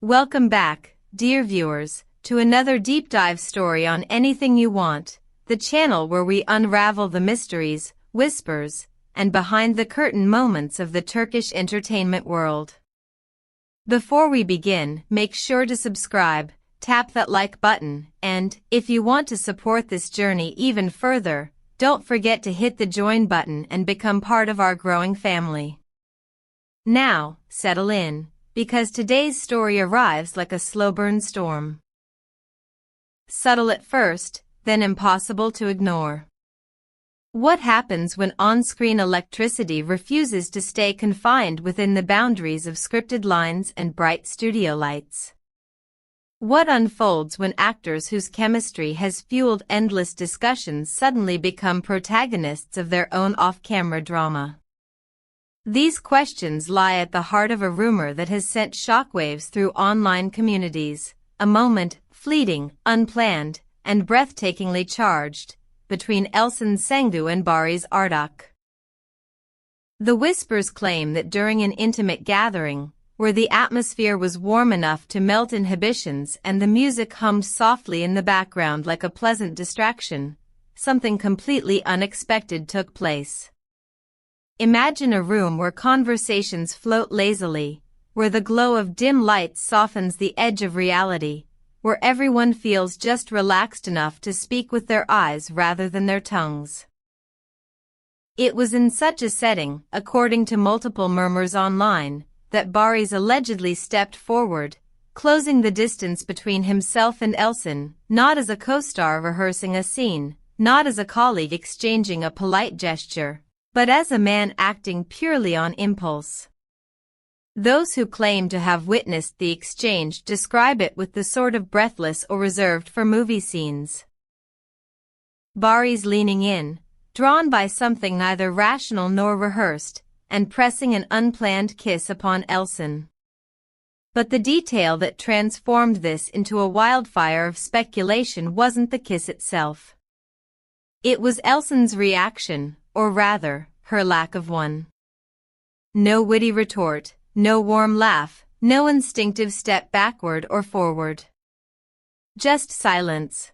Welcome back, dear viewers, to another deep dive story on Anything You Want, the channel where we unravel the mysteries, whispers, and behind-the-curtain moments of the Turkish entertainment world. Before we begin, make sure to subscribe, tap that like button, and, if you want to support this journey even further, don't forget to hit the join button and become part of our growing family. Now, settle in, because today's story arrives like a slow-burn storm. Subtle at first, then impossible to ignore. What happens when on-screen electricity refuses to stay confined within the boundaries of scripted lines and bright studio lights? What unfolds when actors whose chemistry has fueled endless discussions suddenly become protagonists of their own off-camera drama? These questions lie at the heart of a rumor that has sent shockwaves through online communities, a moment, fleeting, unplanned, and breathtakingly charged, between Elçin Sangu and Barış Arduç. The whispers claim that during an intimate gathering, where the atmosphere was warm enough to melt inhibitions and the music hummed softly in the background like a pleasant distraction, something completely unexpected took place. Imagine a room where conversations float lazily, where the glow of dim lights softens the edge of reality, where everyone feels just relaxed enough to speak with their eyes rather than their tongues. It was in such a setting, according to multiple murmurs online, that Barış allegedly stepped forward, closing the distance between himself and Elçin, not as a co-star rehearsing a scene, not as a colleague exchanging a polite gesture, but as a man acting purely on impulse. Those who claim to have witnessed the exchange describe it with the sort of breathless or reserved for movie scenes. Barış leaning in, drawn by something neither rational nor rehearsed, and pressing an unplanned kiss upon Elçin. But the detail that transformed this into a wildfire of speculation wasn't the kiss itself. It was Elçin's reaction, or rather, her lack of one. No witty retort, no warm laugh, no instinctive step backward or forward. Just silence.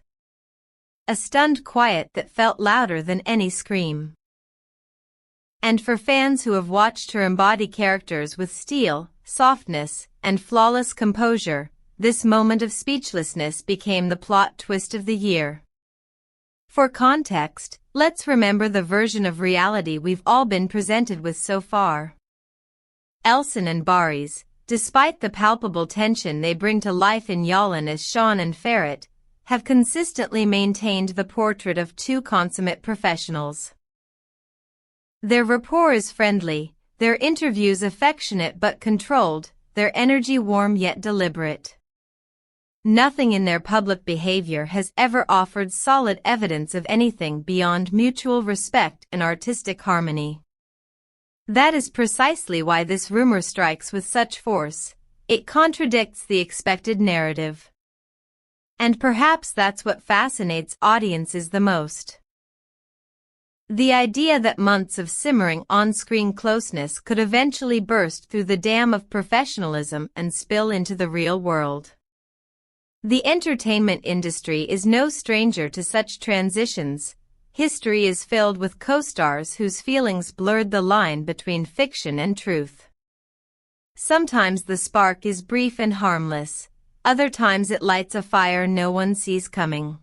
A stunned quiet that felt louder than any scream. And for fans who have watched her embody characters with steel, softness, and flawless composure, this moment of speechlessness became the plot twist of the year. For context, let's remember the version of reality we've all been presented with so far. Elçin and Barış, despite the palpable tension they bring to life in Yalan as Sean and Ferret, have consistently maintained the portrait of two consummate professionals. Their rapport is friendly, their interviews affectionate but controlled, their energy warm yet deliberate. Nothing in their public behavior has ever offered solid evidence of anything beyond mutual respect and artistic harmony. That is precisely why this rumor strikes with such force. It contradicts the expected narrative. And perhaps that's what fascinates audiences the most. The idea that months of simmering on-screen closeness could eventually burst through the dam of professionalism and spill into the real world. The entertainment industry is no stranger to such transitions. History is filled with co-stars whose feelings blurred the line between fiction and truth. Sometimes the spark is brief and harmless, other times it lights a fire no one sees coming.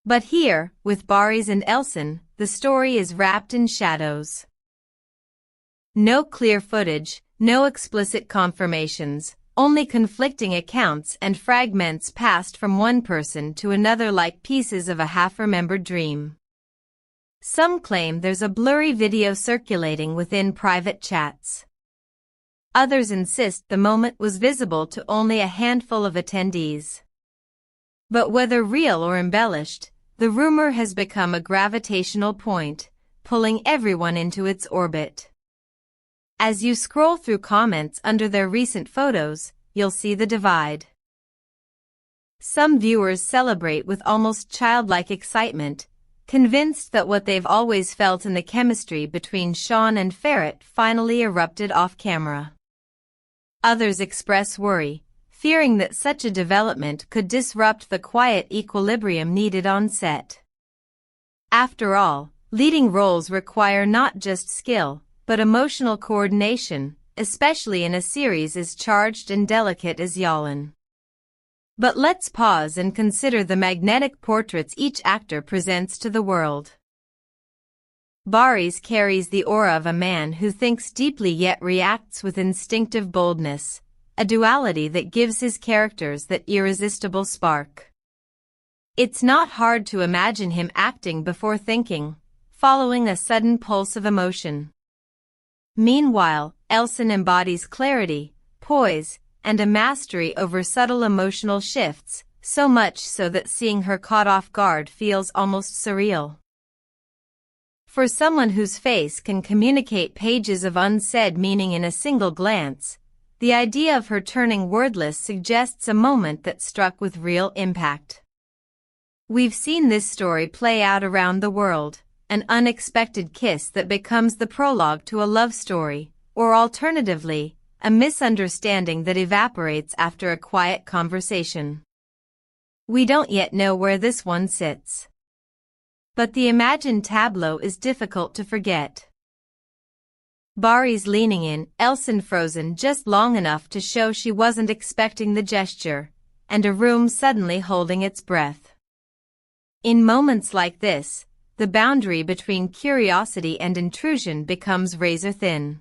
But here, with Barış and Elçin, the story is wrapped in shadows. No clear footage, no explicit confirmations, only conflicting accounts and fragments passed from one person to another like pieces of a half-remembered dream. Some claim there's a blurry video circulating within private chats. Others insist the moment was visible to only a handful of attendees. But whether real or embellished, the rumor has become a gravitational point, pulling everyone into its orbit. As you scroll through comments under their recent photos, you'll see the divide. Some viewers celebrate with almost childlike excitement, convinced that what they've always felt in the chemistry between Sean and Ferret finally erupted off camera. Others express worry, fearing that such a development could disrupt the quiet equilibrium needed on set. After all, leading roles require not just skill, but emotional coordination, especially in a series as charged and delicate as Yalın. But let's pause and consider the magnetic portraits each actor presents to the world. Barış carries the aura of a man who thinks deeply yet reacts with instinctive boldness, a duality that gives his characters that irresistible spark. It's not hard to imagine him acting before thinking, following a sudden pulse of emotion. Meanwhile, Elçin embodies clarity, poise, and a mastery over subtle emotional shifts, so much so that seeing her caught off guard feels almost surreal. For someone whose face can communicate pages of unsaid meaning in a single glance, the idea of her turning wordless suggests a moment that struck with real impact. We've seen this story play out around the world, an unexpected kiss that becomes the prologue to a love story, or alternatively, a misunderstanding that evaporates after a quiet conversation. We don't yet know where this one sits. But the imagined tableau is difficult to forget. Barış leaning in, Elçin frozen just long enough to show she wasn't expecting the gesture, and a room suddenly holding its breath. In moments like this, the boundary between curiosity and intrusion becomes razor thin.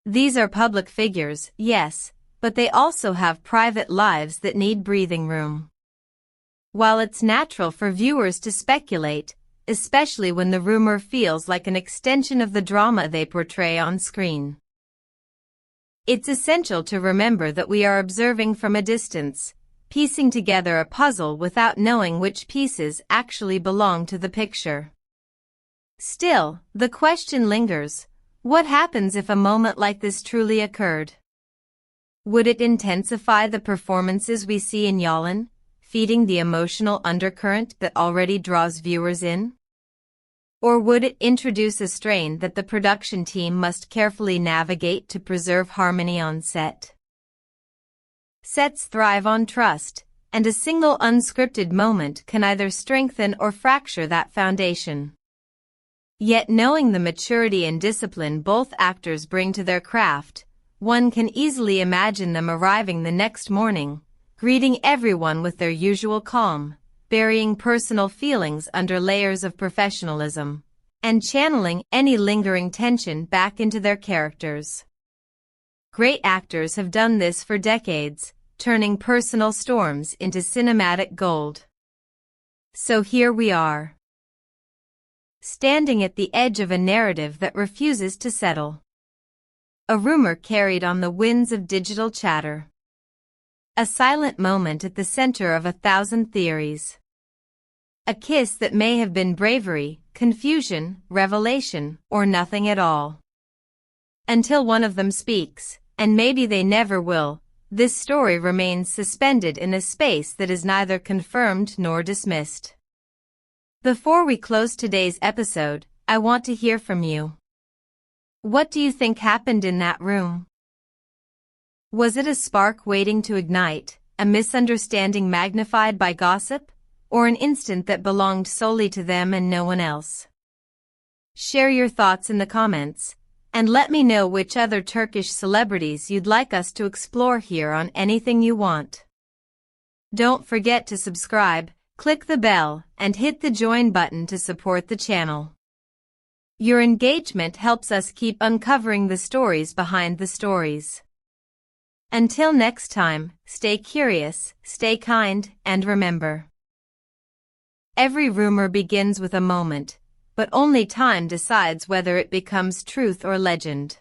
These are public figures, yes, but they also have private lives that need breathing room. While it's natural for viewers to speculate, especially when the rumor feels like an extension of the drama they portray on screen, it's essential to remember that we are observing from a distance, piecing together a puzzle without knowing which pieces actually belong to the picture. Still, the question lingers: what happens if a moment like this truly occurred? Would it intensify the performances we see in Yalın, feeding the emotional undercurrent that already draws viewers in? Or would it introduce a strain that the production team must carefully navigate to preserve harmony on set? Sets thrive on trust, and a single unscripted moment can either strengthen or fracture that foundation. Yet knowing the maturity and discipline both actors bring to their craft, one can easily imagine them arriving the next morning, greeting everyone with their usual calm, burying personal feelings under layers of professionalism, and channeling any lingering tension back into their characters. Great actors have done this for decades, turning personal storms into cinematic gold. So here we are, standing at the edge of a narrative that refuses to settle. A rumor carried on the winds of digital chatter. A silent moment at the center of 1,000 theories. A kiss that may have been bravery, confusion, revelation, or nothing at all. Until one of them speaks, and maybe they never will, this story remains suspended in a space that is neither confirmed nor dismissed. Before we close today's episode, I want to hear from you. What do you think happened in that room? Was it a spark waiting to ignite, a misunderstanding magnified by gossip, or an instant that belonged solely to them and no one else? Share your thoughts in the comments, and let me know which other Turkish celebrities you'd like us to explore here on Anything You Want. Don't forget to subscribe, click the bell, and hit the join button to support the channel. Your engagement helps us keep uncovering the stories behind the stories. Until next time, stay curious, stay kind, and remember: every rumor begins with a moment, but only time decides whether it becomes truth or legend.